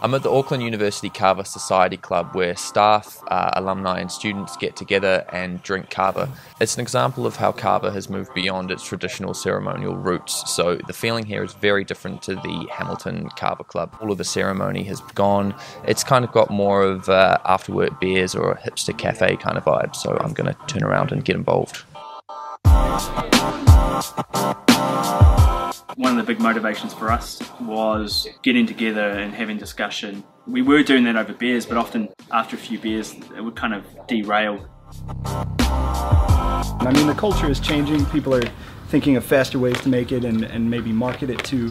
I'm at the Auckland University Kava Society Club, where staff, alumni and students get together and drink kava. It's an example of how kava has moved beyond its traditional ceremonial roots, so the feeling here is very different to the Hamilton Kava Club. All of the ceremony has gone. It's kind of got more of after-work beers or a hipster cafe kind of vibe, so I'm going to turn around and get involved. One of the big motivations for us was getting together and having discussion. We were doing that over beers, but often after a few beers it would kind of derail. I mean, the culture is changing. People are thinking of faster ways to make it and maybe market it to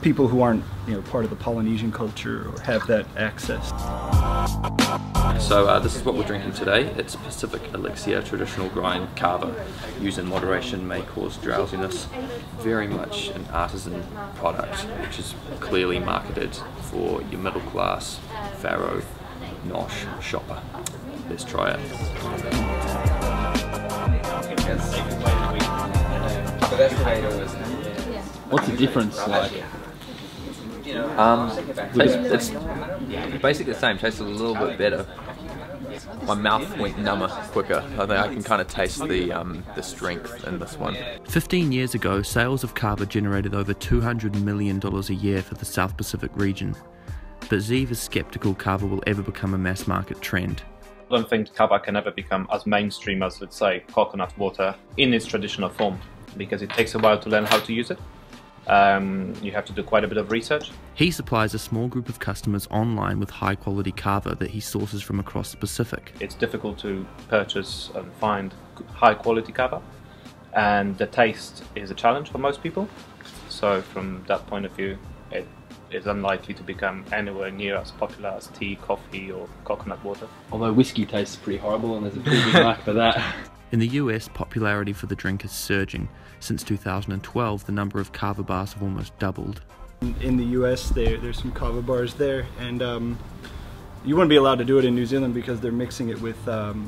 people who aren't, part of the Polynesian culture or have that access. So this is what we're drinking today. It's Pacific Elixir traditional grind kava. Used in moderation, may cause drowsiness. Very much an artisan product, which is clearly marketed for your middle class, Faro, Nosh shopper. Let's try it. What's the difference like? It's basically the same, tastes a little bit better. My mouth went number quicker. I think I can kind of taste the strength in this one. 15 years ago, sales of kava generated over $200 million a year for the South Pacific region. But Zeev is skeptical kava will ever become a mass market trend. I don't think kava can ever become as mainstream as, let's say, coconut water in its traditional form, because it takes a while to learn how to use it. You have to do quite a bit of research. He supplies a small group of customers online with high quality kava that he sources from across the Pacific. It's difficult to purchase and find high quality kava, and the taste is a challenge for most people. So from that point of view, it is unlikely to become anywhere near as popular as tea, coffee or coconut water. Although whiskey tastes pretty horrible and there's a pretty big market for that. In the US, popularity for the drink is surging. Since 2012, the number of kava bars have almost doubled. In the US, there's some kava bars there, and you wouldn't be allowed to do it in New Zealand because they're mixing it with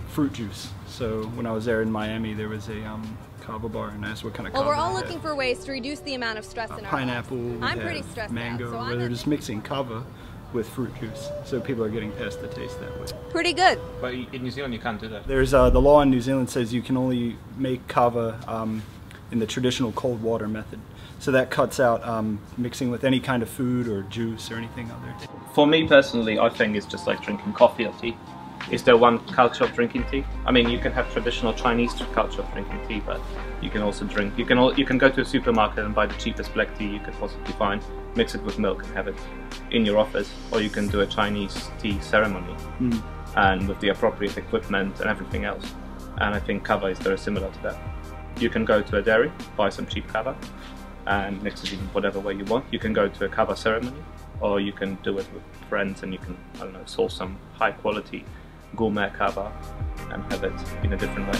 fruit juice. So when I was there in Miami, there was a kava bar, and I asked what kind of kava. Well, we're all looking for ways to reduce the amount of stress in our pineapple, lives. I'm pretty stressed mango, out, so where they're just mixing kava with fruit juice, so people are getting past the taste that way. Pretty good. But in New Zealand you can't do that. There's the law in New Zealand says you can only make kava in the traditional cold water method. So that cuts out mixing with any kind of food or juice or anything other. For me personally, I think it's just like drinking coffee or tea. Is there one culture of drinking tea? I mean, you can have traditional Chinese culture of drinking tea, but you can also drink. You can go to a supermarket and buy the cheapest black tea you could possibly find, mix it with milk and have it in your office, or you can do a Chinese tea ceremony and with the appropriate equipment and everything else. And I think kava is very similar to that. You can go to a dairy, buy some cheap kava, and mix it in whatever way you want. You can go to a kava ceremony, or you can do it with friends and you can, I don't know, source some high quality gourmet kava and have it in a different way.